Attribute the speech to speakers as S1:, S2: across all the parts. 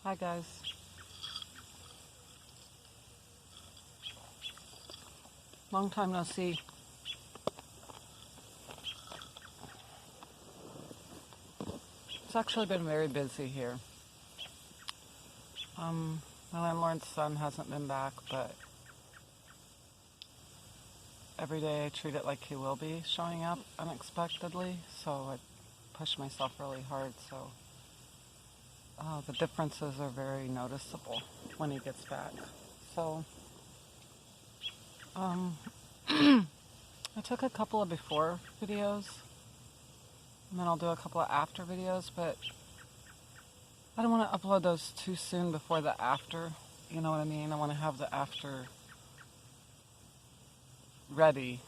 S1: Hi guys. Long time no see. It's actually been very busy here. My landlord's son hasn't been back, but every day I treat it like he will be showing up unexpectedly, so I push myself really hard, so the differences are very noticeable when he gets back. So I took a couple of before videos, and then I'll do a couple of after videos, but I don't want to upload those too soon before the after. You know what I mean? I want to have the after ready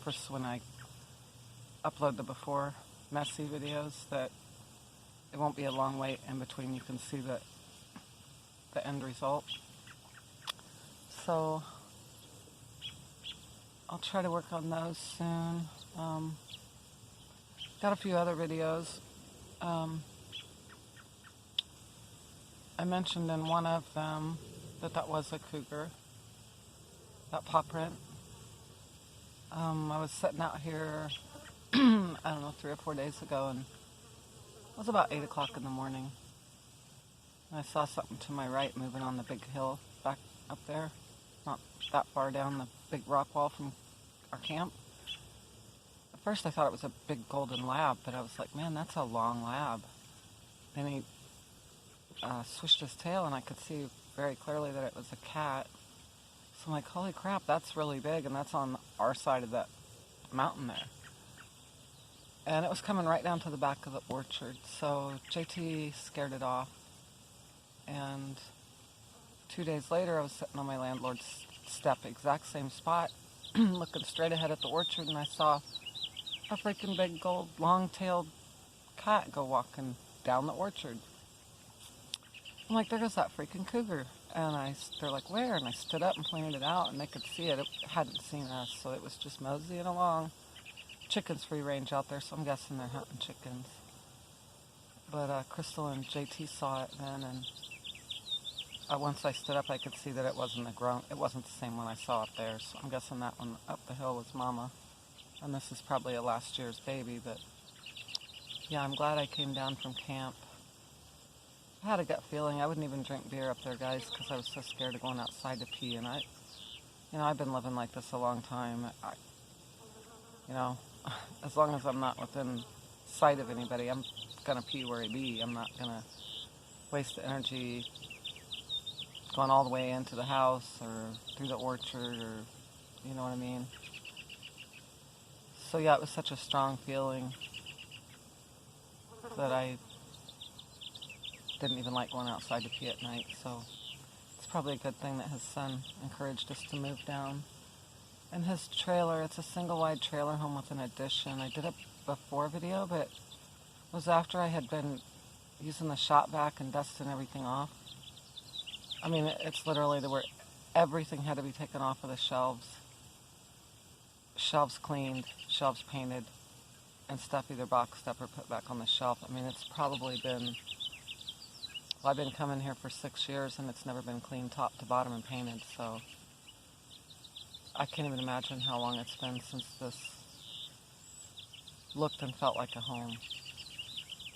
S1: for when I upload the before messy videos, that it won't be a long wait in between. You can see the end result. So I'll try to work on those soon. Got a few other videos. I mentioned in one of them that was a cougar, that paw print. I was sitting out here, I don't know, 3 or 4 days ago, and it was about 8 o'clock in the morning. And I saw something to my right moving on the big hill back up there, not that far down the big rock wall from our camp. At first I thought it was a big golden lab, but I was like, man, that's a long lab. Then he swished his tail, and I could see very clearly that it was a cat. So I'm like, holy crap, that's really big, and that's on our side of that mountain there. And it was coming right down to the back of the orchard. So JT scared it off. And 2 days later, I was sitting on my landlord's step, exact same spot, looking straight ahead at the orchard, and I saw a freaking big gold long-tailed cat go walking down the orchard. I'm like, there goes that freaking cougar. And they're like, where? And I stood up and pointed it out, and they could see it. It hadn't seen us, so it was just moseying along. Chickens free range out there, so I'm guessing they're hunting chickens. But Crystal and JT saw it then, and once I stood up, I could see that it wasn't the same one I saw up there. So I'm guessing that one up the hill was Mama, and this is probably a last year's baby. But yeah, I'm glad I came down from camp. I had a gut feeling I wouldn't even drink beer up there, guys, because I was so scared of going outside to pee. And I've been living like this a long time. As long as I'm not within sight of anybody, I'm gonna pee where I be. I'm not gonna waste the energy going all the way into the house or through the orchard, or you know what I mean. So yeah, it was such a strong feeling that I didn't even like going outside to pee at night. So it's probably a good thing that his son encouraged us to move down. And his trailer, it's a single wide trailer home with an addition. I did a before video, but it was after I had been using the shop vac and dusting everything off. I mean, it's literally where everything had to be taken off of the shelves. Shelves cleaned, shelves painted, and stuff either boxed up or put back on the shelf. I mean, it's probably been, well, I've been coming here for 6 years, and it's never been cleaned top to bottom and painted, so I can't even imagine how long it's been since this looked and felt like a home.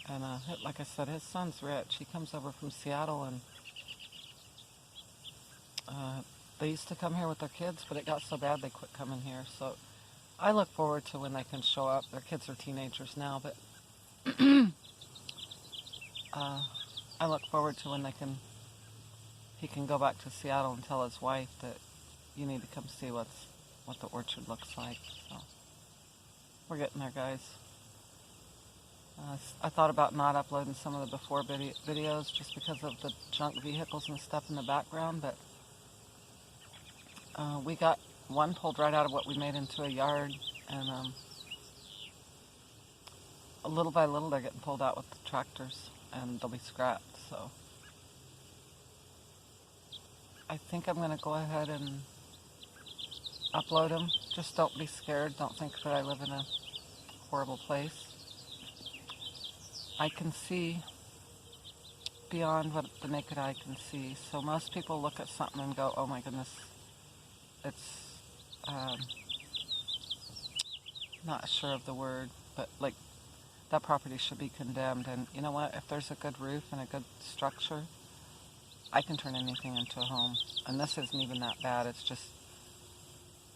S1: And like I said, his son's rich. He comes over from Seattle, and they used to come here with their kids, but it got so bad they quit coming here. So I look forward to when they can show up. Their kids are teenagers now, but I look forward to when he can go back to Seattle and tell his wife that you need to come see what the orchard looks like. So we're getting there, guys. I thought about not uploading some of the before videos just because of the junk vehicles and stuff in the background, but we got one pulled right out of what we made into a yard, and little by little they're getting pulled out with the tractors, and they'll be scrapped. So I think I'm going to go ahead and upload them. Just don't be scared. Don't think that I live in a horrible place. I can see beyond what the naked eye can see. So most people look at something and go, oh my goodness, it's, not sure of the word, but like that property should be condemned. And you know what? If there's a good roof and a good structure, I can turn anything into a home. And this isn't even that bad. It's just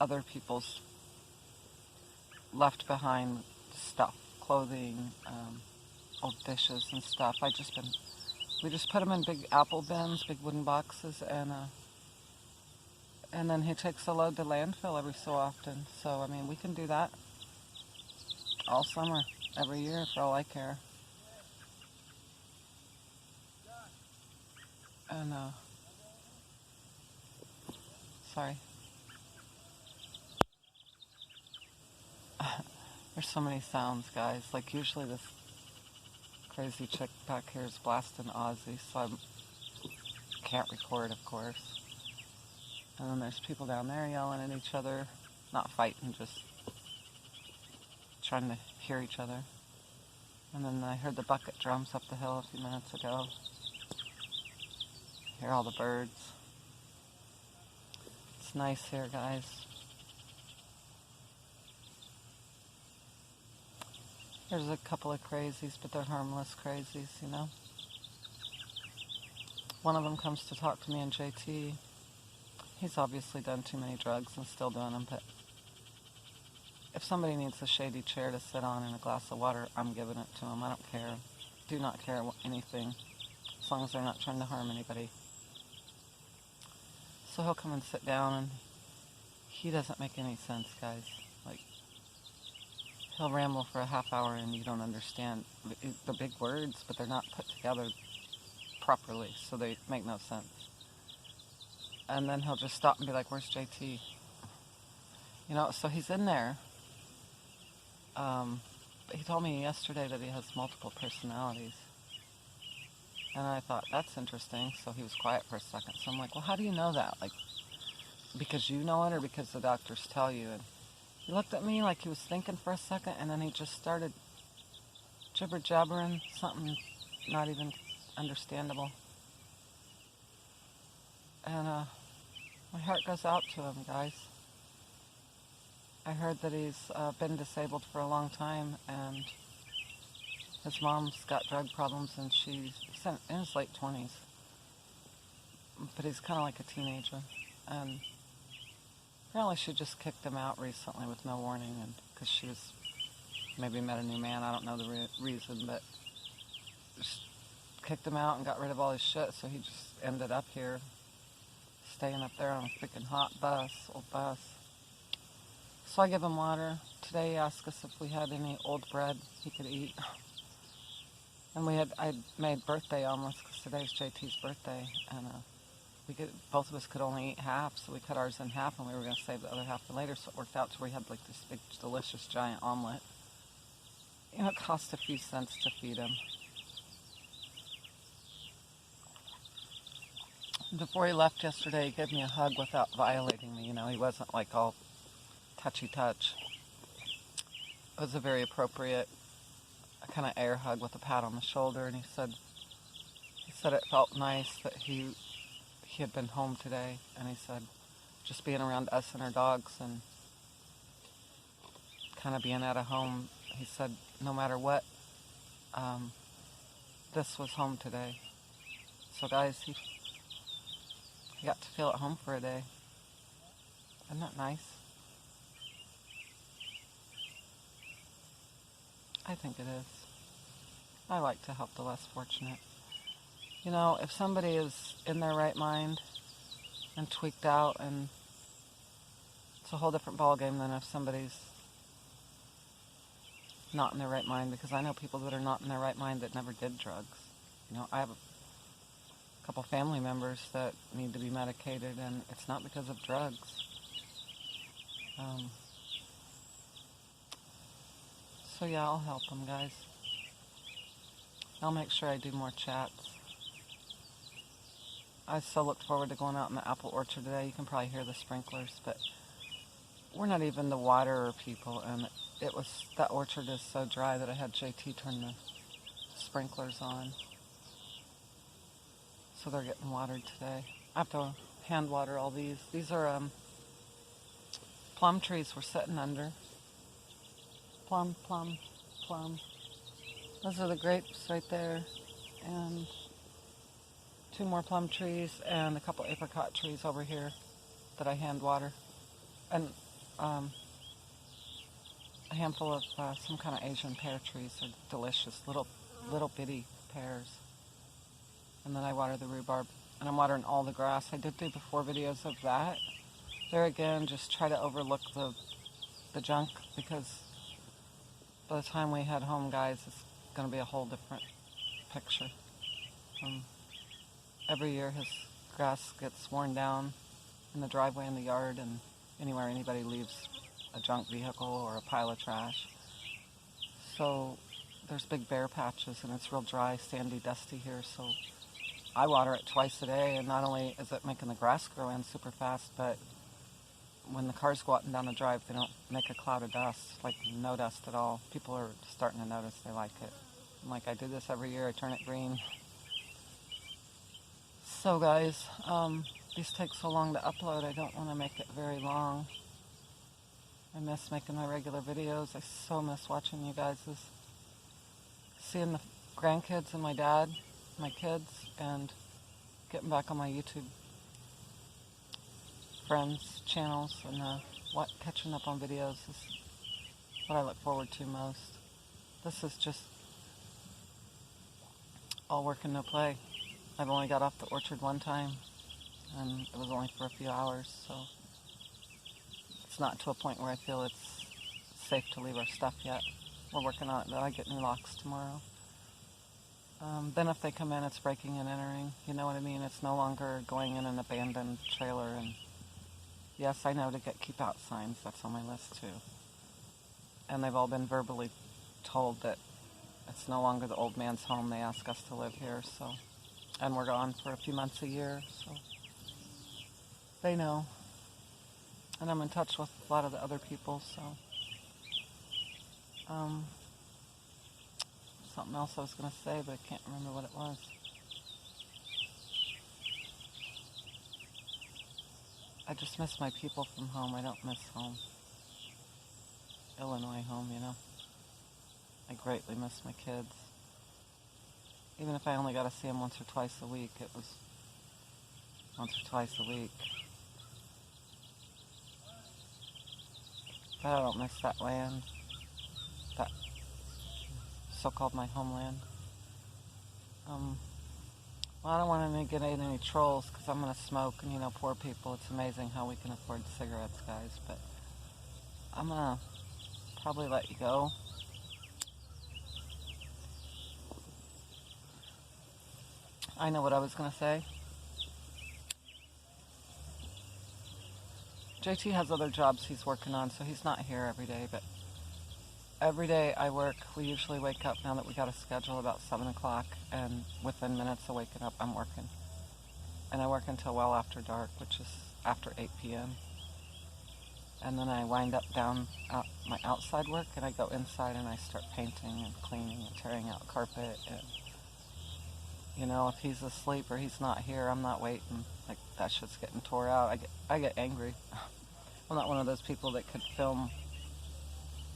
S1: other people's left behind stuff, clothing, old dishes and stuff. We just put them in big apple bins, big wooden boxes, and then he takes a load to landfill every so often. So, I mean, we can do that all summer, every year, for all I care. And, sorry. There's so many sounds, guys. Like, usually this crazy chick back here is blasting Aussie, so I can't record, of course. And then there's people down there yelling at each other, not fighting, just trying to hear each other. And then I heard the bucket drums up the hill a few minutes ago. Hear all the birds. It's nice here, guys. There's a couple of crazies, but they're harmless crazies, you know. One of them comes to talk to me and JT. He's obviously done too many drugs and still doing them, but if somebody needs a shady chair to sit on and a glass of water, I'm giving it to them. I don't care. Do not care anything, as long as they're not trying to harm anybody. So he'll come and sit down, and he doesn't make any sense, guys. Like, he'll ramble for a half hour and you don't understand the big words, but they're not put together properly, so they make no sense. And then he'll just stop and be like, where's JT? You know, so he's in there. But he told me yesterday that he has multiple personalities. And I thought, that's interesting. So he was quiet for a second. So I'm like, well, how do you know that? Like, because you know it or because the doctors tell you? And he looked at me like he was thinking for a second, and then he just started jibber-jabbering, something not even understandable. And my heart goes out to him, guys. I heard that he's been disabled for a long time, and his mom's got drug problems, and he's in his late 20s. But he's kind of like a teenager. And apparently she just kicked him out recently with no warning, and because she was maybe met a new man. I don't know the reason, but just kicked him out and got rid of all his shit, so he just ended up here, staying up there on a freaking hot old bus. So I give him water. Today he asked us if we had any old bread he could eat. And I made birthday omelets because today's JT's birthday, and both of us could only eat half, so we cut ours in half, and we were going to save the other half for later, so it worked out to where we had like this big, delicious, giant omelet. You know, it cost a few cents to feed him. Before he left yesterday, he gave me a hug without violating me. You know, he wasn't like all touchy-touch. It was a very appropriate kind of air hug with a pat on the shoulder, and he said it felt nice that he had been home today, and he said just being around us and our dogs and kind of being at a home, he said no matter what, this was home today. So guys, he got to feel at home for a day. Isn't that nice? I think it is. I like to help the less fortunate. You know, if somebody is in their right mind and tweaked out, and it's a whole different ballgame than if somebody's not in their right mind, because I know people that are not in their right mind that never did drugs. You know, I have a couple family members that need to be medicated, and it's not because of drugs. So yeah, I'll help them, guys. I'll make sure I do more chats. I so looked forward to going out in the apple orchard today. You can probably hear the sprinklers, but we're not even the waterer people, and that orchard is so dry that I had JT turn the sprinklers on. So they're getting watered today. I have to hand water all these. These are plum trees we're sitting under. Plum, plum, plum. Those are the grapes right there. And 2 more plum trees and a couple apricot trees over here that I hand water. And a handful of some kind of Asian pear trees. They're delicious, little bitty pears. And then I water the rhubarb. And I'm watering all the grass. I did do before videos of that. There again, just try to overlook the junk, because by the time we head home, guys, it's going to be a whole different picture. Every year his grass gets worn down in the driveway, in the yard, and anywhere anybody leaves a junk vehicle or a pile of trash. So there's big bare patches, and it's real dry, sandy, dusty here. So I water it twice a day, and not only is it making the grass grow in super fast, but when the cars go up and down the drive, they don't make a cloud of dust, like no dust at all. People are starting to notice they like it. I'm like, I do this every year. I turn it green. So guys, these take so long to upload. I don't want to make it very long. I miss making my regular videos. I so miss watching you guys. Seeing the grandkids and my dad, my kids, and getting back on my YouTube friends' channels and catching up on videos is what I look forward to most. This is just all work and no play. I've only got off the orchard one time, and it was only for a few hours, so it's not to a point where I feel it's safe to leave our stuff yet. We're working on it, though. I get new locks tomorrow. Then if they come in, it's breaking and entering. You know what I mean? It's no longer going in an abandoned trailer. And yes, I know to get keep out signs. That's on my list too. And they've all been verbally told that it's no longer the old man's home. They ask us to live here, so. And we're gone for a few months a year, so they know. And I'm in touch with a lot of the other people, so. Something else I was going to say, but I can't remember what it was. I just miss my people from home. I don't miss home. Illinois home, you know. I greatly miss my kids. Even if I only got to see them once or twice a week, it was once or twice a week. But I don't miss that land, that so-called my homeland. Well, I don't want to get any trolls, because I'm going to smoke, and you know, poor people, it's amazing how we can afford cigarettes, guys, but I'm going to probably let you go. I know what I was going to say. JT has other jobs he's working on, so he's not here every day, but every day I work. We usually wake up, now that we got a schedule, about 7 o'clock, and within minutes of waking up, I'm working. And I work until well after dark, which is after 8 p.m. And then I wind up down my outside work, and I go inside and I start painting and cleaning and tearing out carpet. And, you know, if he's asleep or he's not here, I'm not waiting. Like, that shit's getting tore out. I get angry. I'm not one of those people that could film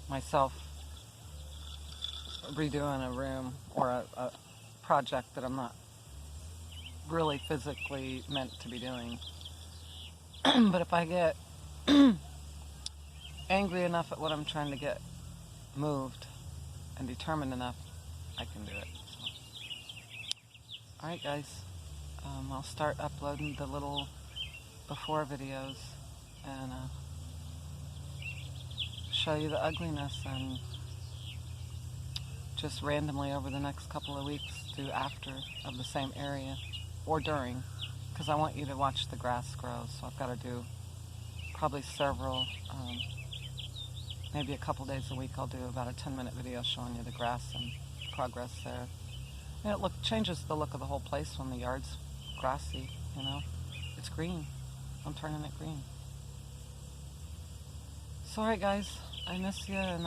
S1: myself redoing a room or a project that I'm not really physically meant to be doing. But if I get angry enough at what I'm trying to get moved and determined enough, I can do it. So. Alright guys, I'll start uploading the little before videos and show you the ugliness, and just randomly over the next couple of weeks do after of the same area or during, because I want you to watch the grass grow. So I've got to do probably several, maybe a couple days a week. I'll do about a 10-minute video showing you the grass and progress there. And it changes the look of the whole place when the yard's grassy, you know. It's green. I'm turning it green. So alright guys, I miss you, and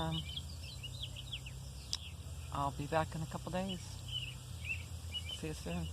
S1: I'll be back in a couple days. See you soon.